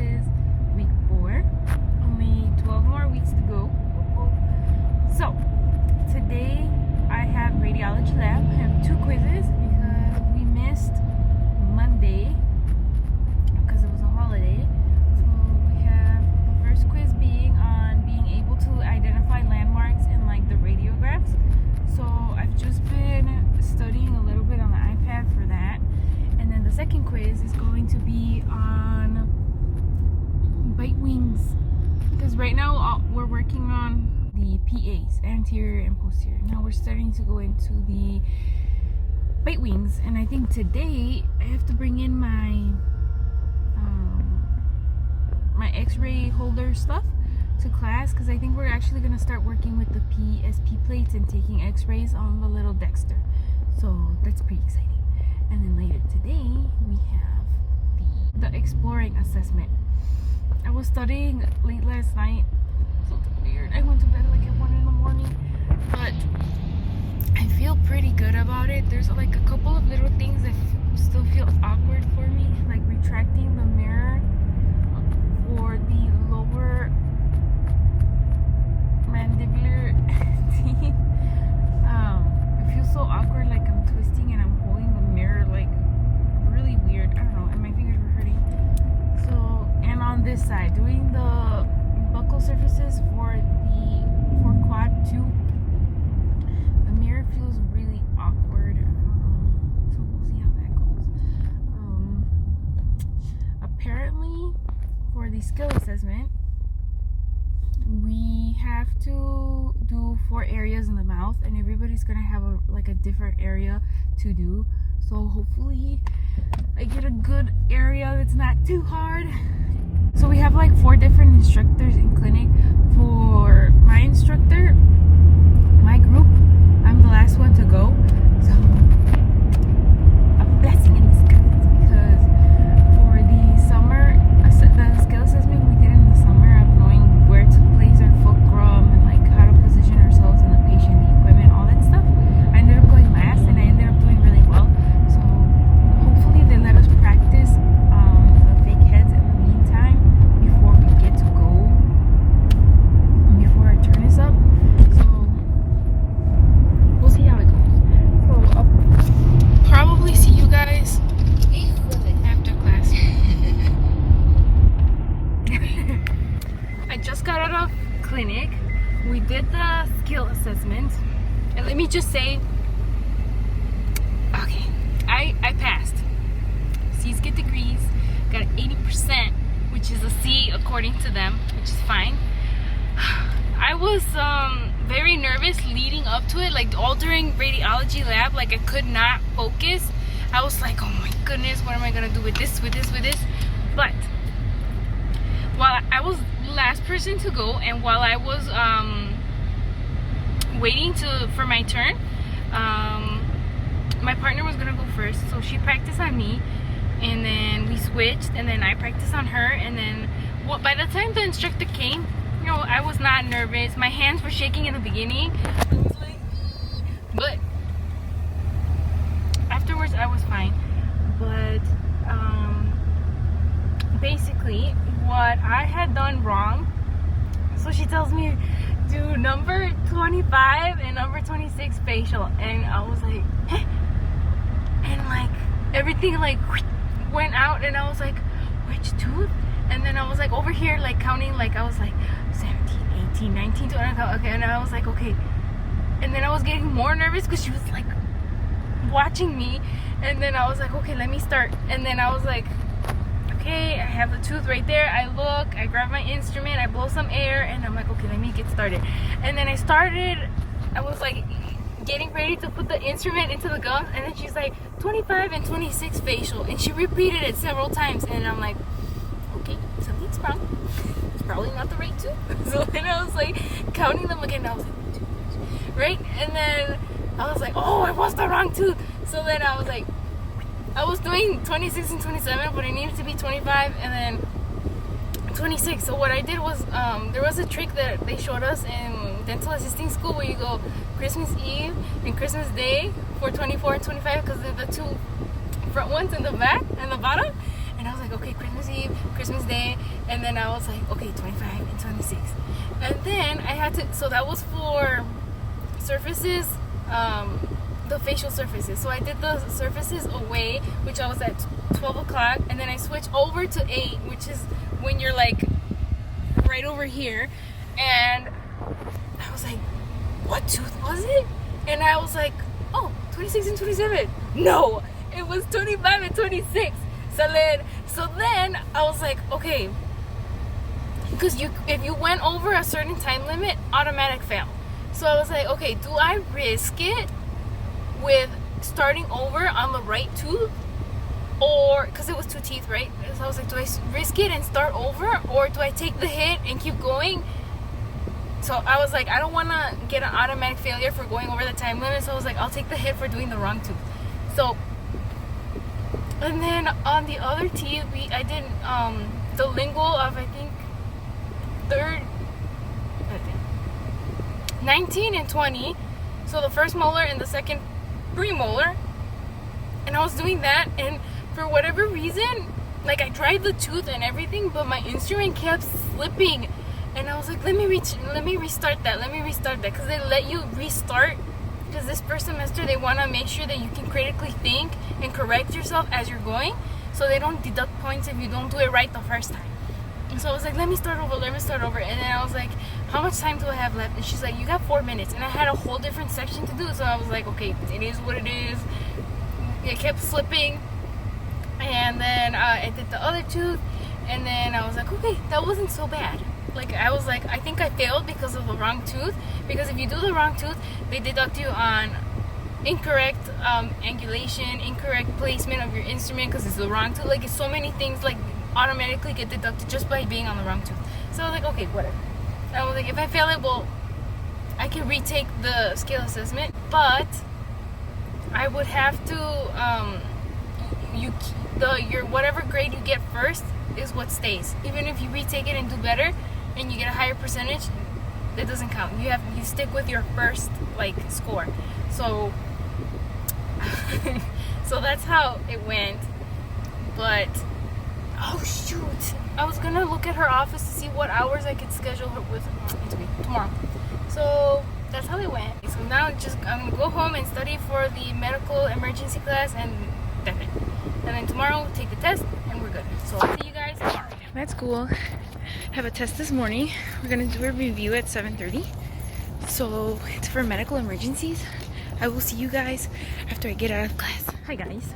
is week 4. Only 12 more weeks to go. So, today I have radiology lab. I have 2 quizzes because we missed Monday because it was a holiday. So we have the first quiz being on being able to identify landmarks in like the radiographs. So I've just been studying a little bit on the iPad for that. And then the second quiz is going to be on bite wings. Because right now we're working on the PAs, anterior and posterior. Now we're starting to go into the bite wings. And I think today I have to bring in my my x-ray holder stuff to class, because I think we're actually going to start working with the PSP plates and taking x-rays on the little Dexter. So that's pretty exciting. And then later today we have the exploring assessment. I was studying late last night. So tired. I went to bed like at 1 in the morning, but I feel pretty good about it. There's like a couple of little things that still feel awkward for me, like retracting the mirror for the lower mandibular teeth. It feels so awkward, like I'm twisting and I'm holding the mirror like really weird. I don't know, and my fingers were hurting. So, and on this side, doing the buccal surfaces for quad 2, the mirror feels really awkward. I don't know, so we'll see how that goes. Apparently, for the skill assessment, we have to do 4 areas in the mouth, and everybody's gonna have a different area to do. So hopefully I get a good area that's not too hard. So we have like 4 different instructors in clinic. For my instructor, my group, I'm the last one to go. So a blessing in disguise, because for the summer, the skill assessment we did in the summer of knowing where to place our fulcrum and like how to position ourselves in the patient, the equipment, all that stuff, I ended up going last and I ended up doing really well. So hopefully they let us practice the fake heads in the meantime before we get to go, before our turn is up. So we'll see how it goes. So I'll probably see you guys after class. I just got out of clinic. We did the skill assessment, and let me just say, okay, I passed. C's get degrees, got 80%, which is a C according to them, which is fine. I was very nervous leading up to it, like all during radiology lab, like I could not focus. I was like, oh my goodness, what am I gonna do with this, with this, with this? But while I was the last person to go, and while I was waiting for my turn, my partner was gonna go first, so she practiced on me, and then we switched, and then I practiced on her, and then by the time the instructor came, you know, I was not nervous. My hands were shaking in the beginning. I was like, but afterwards I was fine. But basically what I had done wrong, so she tells me do number 25 and number 26 facial, and I was like, hey. And like everything like went out, and I was like, which tooth? And then I was like over here like counting, like I was like 17, 18, 19, 20, okay, and I was like, okay. And then I was getting more nervous because she was like watching me, and then I was like, okay, let me start. And then I was like, okay, I have the tooth right there. I look, I grab my instrument, I blow some air, and I'm like, okay, let me get started. And then I was like getting ready to put the instrument into the gums, and then she's like 25 and 26 facial, and she repeated it several times, and I'm like, okay, something's wrong. It's probably not the right tooth. So then I was like counting them again, and I was like, right? And then I was like, oh, it was the wrong tooth. So then I was like, I was doing 26 and 27, but it needed to be 25 and then 26. So what I did was, there was a trick that they showed us in dental assisting school where you go Christmas Eve and Christmas Day for 24 and 25, because they're the 2 front ones in the back and the bottom. And I was like, like, okay, Christmas Eve, Christmas Day, and then I was like, okay, 25 and 26. And then I had to, so that was for surfaces, the facial surfaces. So I did the surfaces away, which I was at 12 o'clock, and then I switched over to 8, which is when you're like right over here. And I was like, what tooth was it? And I was like, oh, 26 and 27. No, it was 25 and 26. So then I was like, okay, because if you went over a certain time limit, automatic fail. So I was like, okay, do I risk it with starting over on the right tooth, or because it was 2 teeth, right? So I was like, do I risk it and start over, or do I take the hit and keep going? So I was like, I don't want to get an automatic failure for going over the time limit. So I was like, I'll take the hit for doing the wrong tooth. So, and then on the other teeth, I did the lingual of, I think, 19 and 20. So the first molar and the second premolar. And I was doing that, and for whatever reason, like I dried the tooth and everything, but my instrument kept slipping. And I was like, let me restart that, because they let you restart, because this first semester they want to make sure that you can critically think and correct yourself as you're going, so they don't deduct points if you don't do it right the first time. And so I was like, let me start over. And then I was like, how much time do I have left? And she's like, you got 4 minutes. And I had a whole different section to do, so I was like, okay, it is what it is. It kept slipping. And then I did the other tooth, and then I was like, okay, that wasn't so bad. Like, I was like, I think I failed because of the wrong tooth, because if you do the wrong tooth, they deduct you on incorrect angulation, incorrect placement of your instrument because it's the wrong tooth. Like, it's so many things like automatically get deducted just by being on the wrong tooth. So I was like, okay, whatever. I was like, if I fail it, well, I can retake the scale assessment, but I would have to your whatever grade you get first is what stays. Even if you retake it and do better and you get a higher percentage, it doesn't count. You stick with your first like score. So so that's how it went. But oh shoot, I was gonna look at her office to see what hours I could schedule her with tomorrow. So that's how it went. So now I'm gonna go home and study for the medical emergency class, and that's it. And then tomorrow we'll take the test and we're good. So I'll see you guys tomorrow. I'm at school. I have a test this morning. We're gonna do a review at 7:30. So it's for medical emergencies. I will see you guys after I get out of class. Hi guys.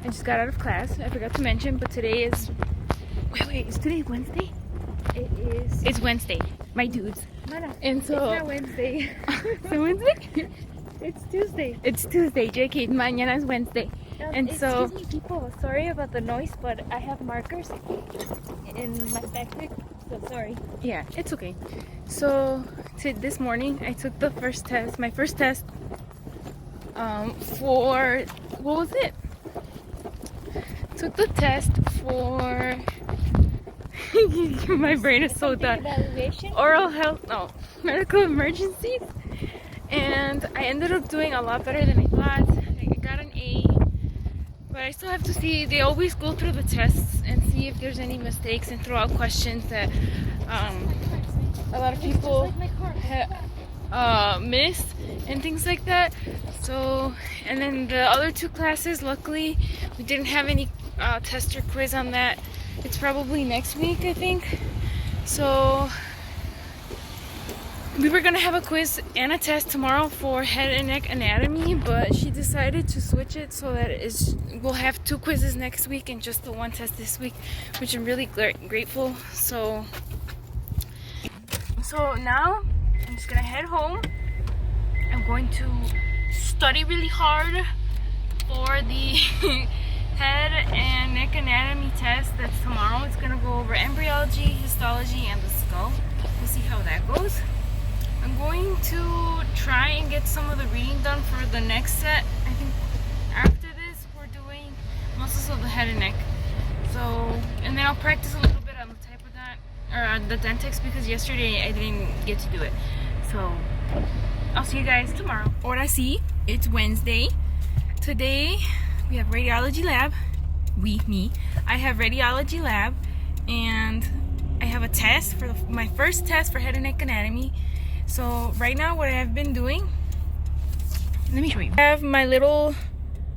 I just got out of class. I forgot to mention, but today is... Wait, is today Wednesday? It is. It's Wednesday, my dudes. And so... It's not Wednesday. It's Wednesday? It's Tuesday. It's Tuesday, JK. Mañana is Wednesday. And so... Excuse me, people. Sorry about the noise, but I have markers in my backpack, so sorry. Yeah, it's okay. So, this morning, I took the first test, my first test, for... What was it? Took the test for... My brain is so done. Oral health, no, medical emergencies. And I ended up doing a lot better than I thought. I got an A. But I still have to see, they always go through the tests and see if there's any mistakes and throw out questions that a lot of people missed and things like that. So, and then the other 2 classes, luckily, we didn't have any test or quiz on that. It's probably next week, I think. So we were gonna have a quiz and a test tomorrow for head and neck anatomy, but she decided to switch it so that we'll have 2 quizzes next week and just the 1 test this week, which I'm really grateful. So now I'm just gonna head home. I'm going to study really hard for the head and neck anatomy test that's tomorrow. It's gonna go over embryology, histology, and the skull. We'll see how that goes. I'm going to try and get some of the reading done for the next set. I think after this we're doing muscles of the head and neck. So, and then I'll practice a little bit on the typodont or the Dentex, because yesterday I didn't get to do it. So I'll see you guys tomorrow. Ahora sí, it's Wednesday. Today we have radiology lab, me. I have radiology lab, and I have a test for my first test for head and neck anatomy. So right now what I've been doing, let me show you. I have my little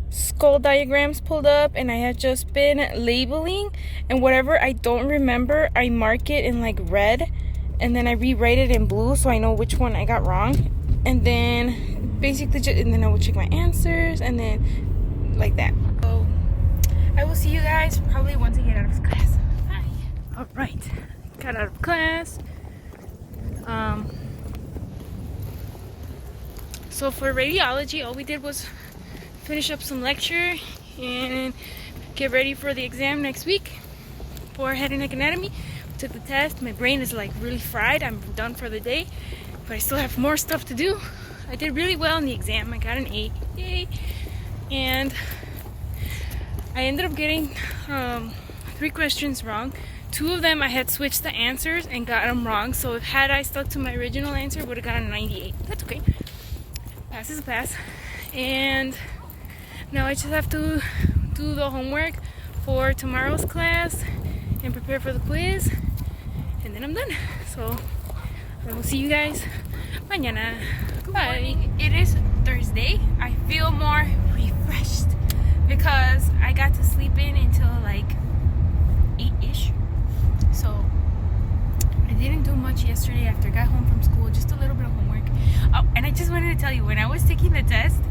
skull diagrams pulled up, and I have just been labeling, and whatever I don't remember I mark it in like red, and then I rewrite it in blue so I know which one I got wrong, and then basically and then I will check my answers, and then like that. So I will see you guys probably once I get out of class. Bye. All right, got out of class. So for radiology, all we did was finish up some lecture and get ready for the exam next week for head and neck anatomy. Took the test. My brain is like really fried. I'm done for the day, but I still have more stuff to do. I did really well in the exam. I got an A. Yay! And I ended up getting 3 questions wrong. 2 of them I had switched the answers and got them wrong. So if had I stuck to my original answer, would have gotten a 98. That's okay. Pass is a pass. And now I just have to do the homework for tomorrow's class and prepare for the quiz, and then I'm done. So I will see you guys mañana. Bye. It is Thursday. I feel more refreshed because I got to sleep in until like 8-ish. So I didn't do much yesterday after I got home from school, just a little bit of homework. Oh, and I just wanted to tell you, when I was taking the test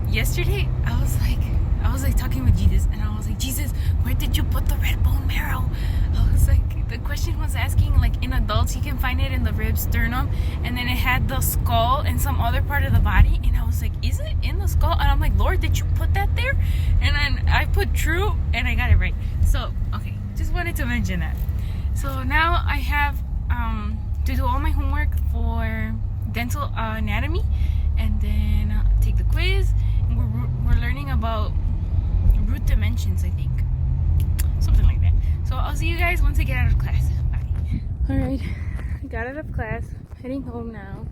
yesterday, I was like talking with Jesus, and I was like, Jesus, where did you put the red bone marrow? I was like, the question was asking, like, in adults you can find it in the ribs, sternum, and then it had the skull and some other part of the body, and I was like, is it in the skull? And I'm like, Lord, did you put that there? And then I put true, and I got it right. So okay, just wanted to mention that. So now I have to do all my homework for dental anatomy, and then take the quiz. And we're learning about root dimensions, I think, something like that. So I'll see you guys once I get out of class. Bye. All right, I got out of class, heading home now.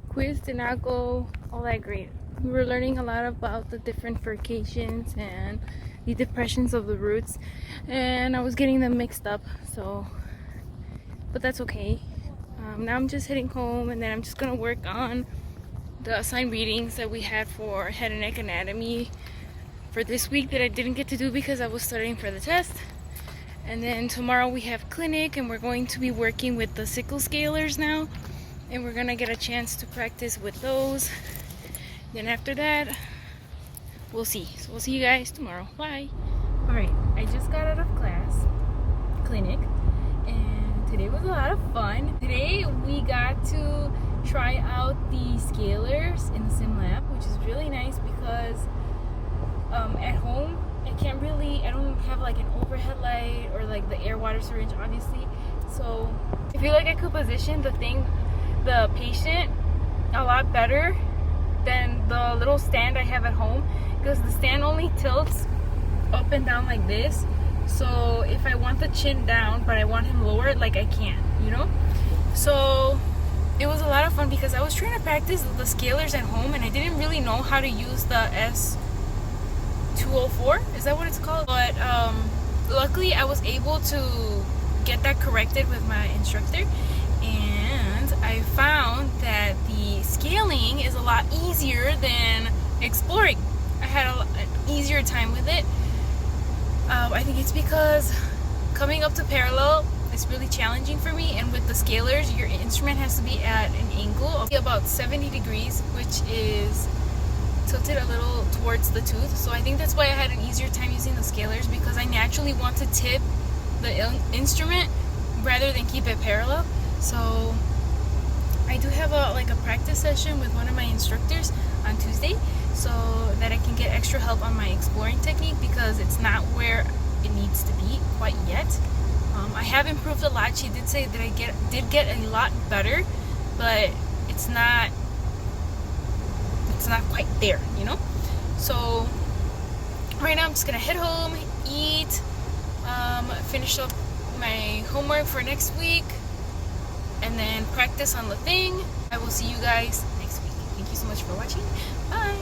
Quiz did not go all that great. We were learning a lot about the different furcations and the depressions of the roots, and I was getting them mixed up, so, but that's okay. Now I'm just heading home, and then I'm just gonna work on the assigned readings that we had for head and neck anatomy for this week that I didn't get to do because I was studying for the test. And then tomorrow we have clinic, and we're going to be working with the sickle scalers now, and we're gonna get a chance to practice with those. Then after that, we'll see. So we'll see you guys tomorrow. Bye. All right, I just got out of class, clinic, and today was a lot of fun. Today we got to try out the scalers in the sim lab, which is really nice because at home I don't have like an overhead light or like the air water syringe, obviously. So I feel like I could position the patient a lot better than the little stand I have at home, because the stand only tilts up and down like this. So if I want the chin down but I want him lower, like I can't, you know? So it was a lot of fun because I was trying to practice the scalers at home, and I didn't really know how to use the S204, is that what it's called? But luckily I was able to get that corrected with my instructor, and I found that the scaling is a lot easier than exploring. I had an easier time with it. I think it's because coming up to parallel is really challenging for me, and with the scalers your instrument has to be at an angle of about 70 degrees, which is tilted a little towards the tooth. So I think that's why I had an easier time using the scalers, because I naturally want to tip the instrument rather than keep it parallel. So I do have a practice session with one of my instructors on Tuesday, so that I can get extra help on my exploring technique, because it's not where it needs to be quite yet. I have improved a lot. She did say that I did get a lot better, but it's not quite there, you know? So right now I'm just gonna head home, eat, finish up my homework for next week, and then practice on the thing. I will see you guys next week. Thank you so much for watching. Bye.